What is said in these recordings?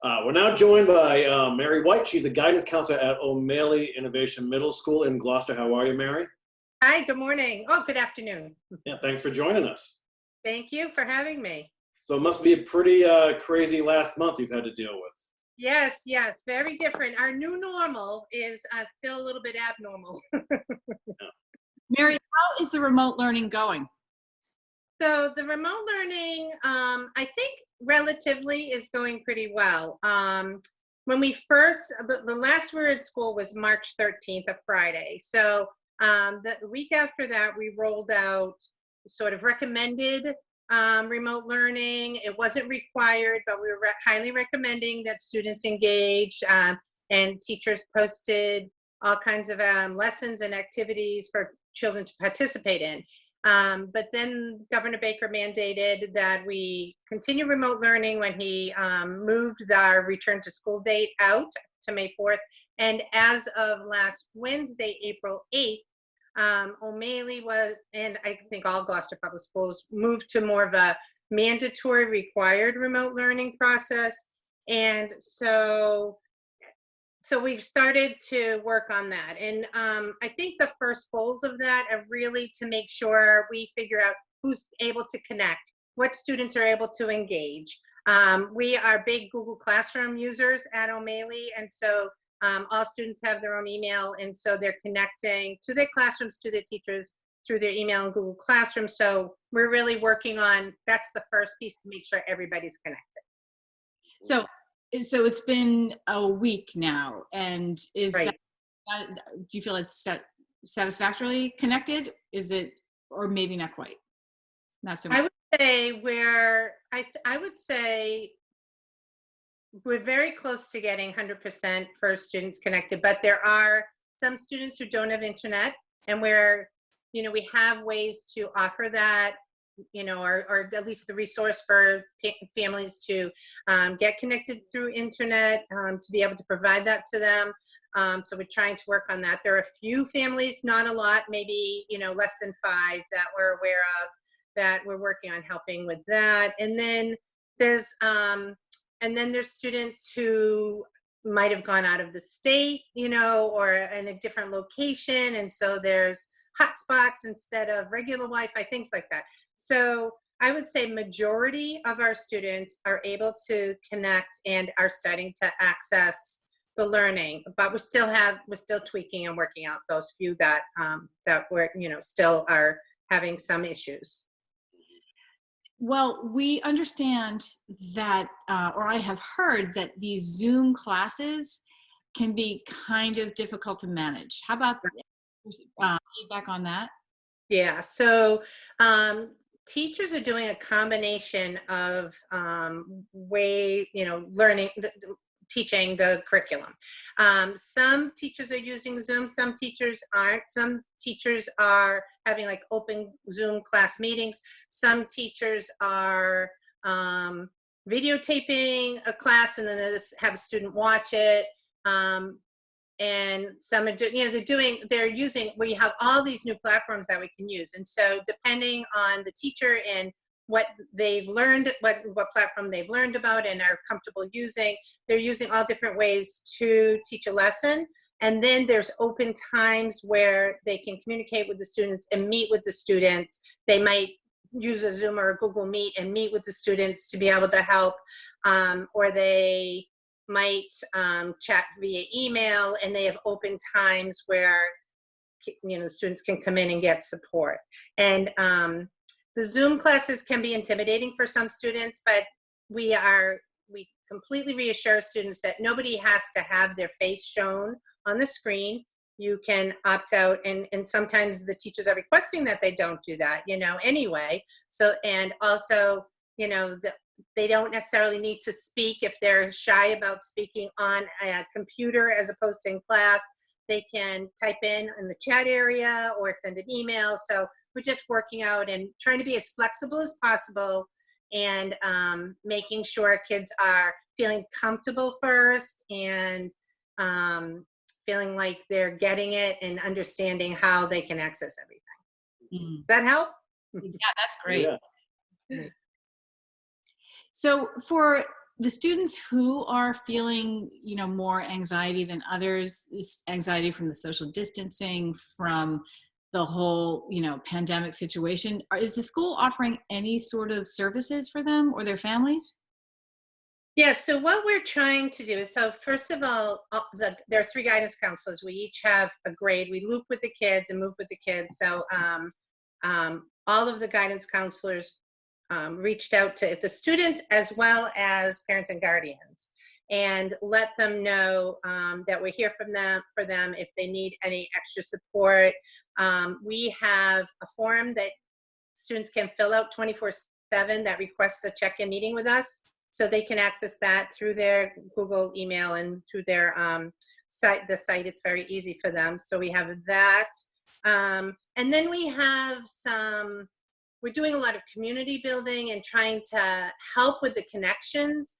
We're now joined by Mary White. She's a guidance counselor at O'Malley Innovation Middle School in Gloucester. How are you, Mary? Hi, good morning. Oh, good afternoon. Yeah, thanks for joining us. Thank you for having me. So it must be a pretty crazy last month you've had to deal with. Yes, yes, very different. Our new normal is still a little bit abnormal. Mary, how is the remote learning going? So the remote learning, I think relatively is going pretty well. When we first, the last we were at school was March 13th, a Friday. So the week after that, we rolled out sort of recommended remote learning. It wasn't required, but we were highly recommending that students engage, and teachers posted all kinds of lessons and activities for children to participate in. But then Governor Baker mandated that we continue remote learning when he moved our return to school date out to May 4th. And as of last Wednesday, April 8th, O'Malley was, and I think all Gloucester Public Schools, moved to more of a mandatory required remote learning process. And so we've started to work on that. And I think the first goals of that are really to make sure we figure out who's able to connect, what students are able to engage. We are big Google Classroom users at O'Malley, and so all students have their own email, and so they're connecting to their classrooms, to their teachers through their email and Google Classroom. So we're really working on, that's the first piece, to make sure everybody's connected. So it's been a week now, and Right. do you feel it's satisfactorily connected? Is it, or maybe not quite? Not so much. I would say I would say we're very close to getting 100% for students connected, but there are some students who don't have internet, and where, we have ways to offer that, or at least the resource for families to get connected through internet, to be able to provide that to them. So we're trying to work on that. There are a few families, not a lot, maybe, less than 5 that we're aware of, that we're working on helping with that. And then there's students who might have gone out of the state, or in a different location, and so there's hotspots instead of regular Wi-Fi, things like that. So I would say majority of our students are able to connect and are starting to access the learning, but we're still tweaking and working out those few that we're, still are having some issues. Well, we understand that, or I have heard that these Zoom classes can be kind of difficult to manage. How about feedback on that? Yeah, so teachers are doing a combination of learning, teaching the curriculum. Some teachers are using Zoom, some teachers aren't. Some teachers are having like open Zoom class meetings. Some teachers are videotaping a class and then they just have a student watch it. And some are we have all these new platforms that we can use. And so depending on the teacher and what they've learned, what platform they've learned about and are comfortable using, they're using all different ways to teach a lesson. And then there's open times where they can communicate with the students and meet with the students. They might use a Zoom or a Google Meet and meet with the students to be able to help, or they might chat via email, and they have open times where students can come in and get support. And the Zoom classes can be intimidating for some students, but we completely reassure students that nobody has to have their face shown on the screen. You can opt out, and sometimes the teachers are requesting that they don't do that, anyway. So, and also, they don't necessarily need to speak if they're shy about speaking on a computer as opposed to in class. They can type in the chat area or send an email. So we're just working out and trying to be as flexible as possible, and making sure kids are feeling comfortable first, and feeling like they're getting it and understanding how they can access everything. Does that help? Yeah, that's great. Yeah. So for the students who are feeling, more anxiety than others, is anxiety from the social distancing, from the whole, pandemic situation, is the school offering any sort of services for them or their families? Yeah, so what we're trying to do is, so first of all, there are 3 guidance counselors. We each have a grade. We loop with the kids and move with the kids. So all of the guidance counselors reached out to the students as well as parents and guardians, and let them know that we're here for them if they need any extra support. We have a form that students can fill out 24/7 that requests a check-in meeting with us. So they can access that through their Google email and through their site. The site, it's very easy for them. So we have that. And then we have we're doing a lot of community building and trying to help with the connections.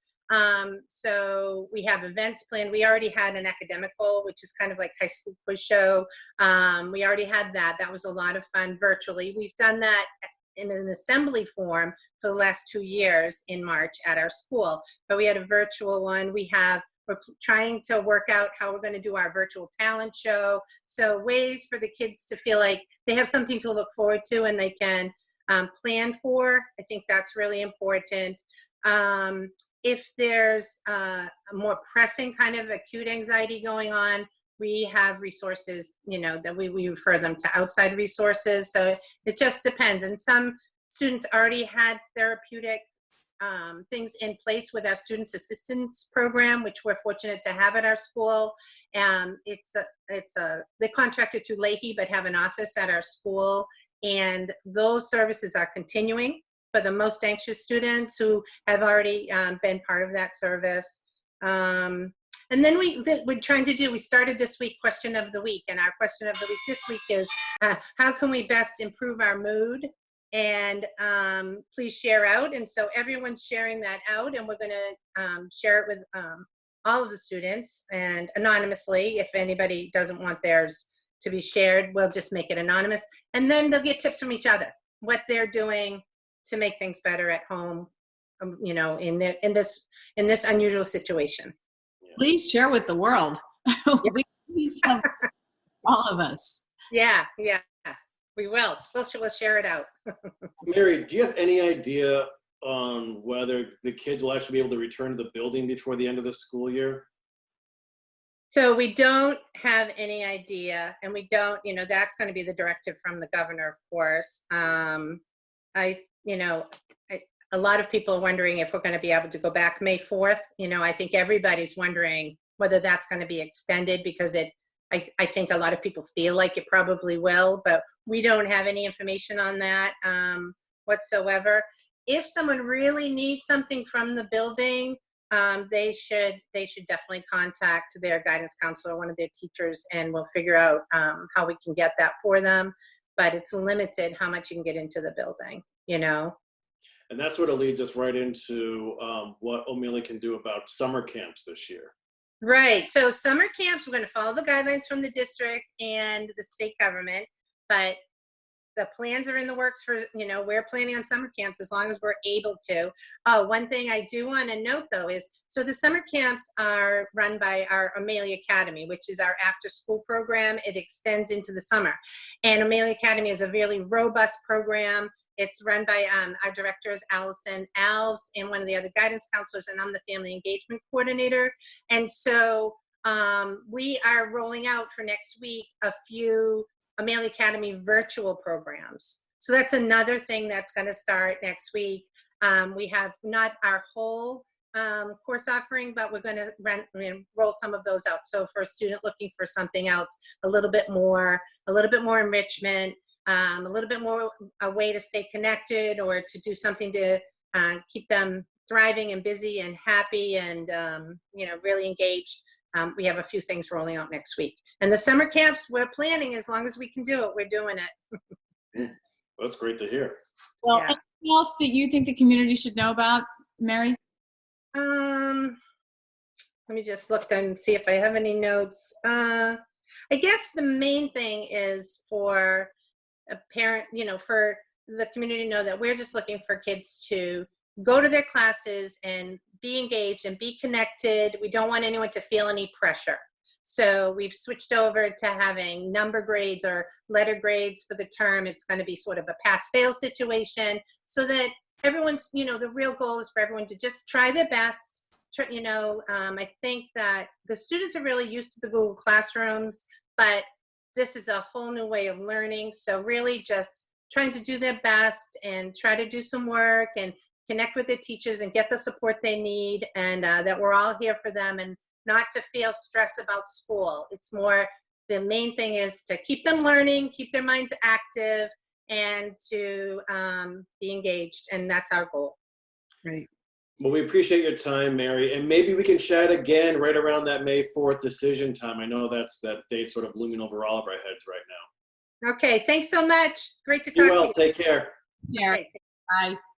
So we have events planned. We already had an academical, which is kind of like high school quiz show. We already had that. That was a lot of fun virtually. We've done that in an assembly form for the last 2 years in March at our school, but we had a virtual one. We're trying to work out how we're going to do our virtual talent show. So ways for the kids to feel like they have something to look forward to and they can plan for. I think that's really important. If there's a more pressing kind of acute anxiety going on, we have resources, that we refer them to outside resources. So it just depends. And some students already had therapeutic things in place with our students assistance program, which we're fortunate to have at our school. They contracted through Leahy, but have an office at our school. And those services are continuing for the most anxious students who have already been part of that service. And then we're trying to we started this week question of the week, and our question of the week this week is, how can we best improve our mood? And please share out. And so everyone's sharing that out, and we're going to share it with all of the students and anonymously. If anybody doesn't want theirs to be shared, we'll just make it anonymous. And then they'll get tips from each other, what they're doing to make things better at home, in this unusual situation. Please share with the world. We need some, all of us. Yeah, we will. We'll share it out. Mary, do you have any idea on whether the kids will actually be able to return to the building before the end of the school year? So we don't have any idea, and we don't, that's going to be the directive from the governor, of course. A lot of people are wondering if we're going to be able to go back May 4th. I think everybody's wondering whether that's going to be extended, because I think a lot of people feel like it probably will, but we don't have any information on that whatsoever. If someone really needs something from the building, they should definitely contact their guidance counselor, one of their teachers, and we'll figure out how we can get that for them. But it's limited how much you can get into the building, And that sort of leads us right into what O'Malley can do about summer camps this year. Right. So summer camps, we're going to follow the guidelines from the district and the state government, but the plans are in the works for, we're planning on summer camps as long as we're able to. One thing I do want to note, though, is so the summer camps are run by our O'Malley Academy, which is our after-school program. It extends into the summer. And O'Malley Academy is a really robust program. It's run by our director is Allison Alves and one of the other guidance counselors, and I'm the family engagement coordinator. And so we are rolling out for next week a few O'Malley Academy virtual programs. So that's another thing that's going to start next week. We have not our whole course offering, but we're going to roll some of those out. So for a student looking for something else, a little bit more enrichment, a little bit more a way to stay connected or to do something to keep them thriving and busy and happy and really engaged. We have a few things rolling out next week. And the summer camps, we're planning as long as we can do it, we're doing it. That's great to hear. Well, anything else that you think the community should know about, Mary? Let me just look and see if I have any notes. I guess the main thing is for a parent, for the community to know that we're just looking for kids to go to their classes and be engaged and be connected. We don't want anyone to feel any pressure. So we've switched over to having number grades or letter grades for the term. It's going to be sort of a pass-fail situation so that everyone's, the real goal is for everyone to just try their best. I think that the students are really used to the Google Classrooms, but this is a whole new way of learning. So really just trying to do their best and try to do some work and connect with their teachers and get the support they need, and that we're all here for them, and not to feel stress about school. It's more, the main thing is to keep them learning, keep their minds active, and to be engaged. And that's our goal. Great. Well, we appreciate your time, Mary, and maybe we can chat again right around that May 4th decision time. I know that date sort of looming over all of our heads right now. Okay, thanks so much. Great to Be talk well. to you. Take care. Yeah. Okay. Bye.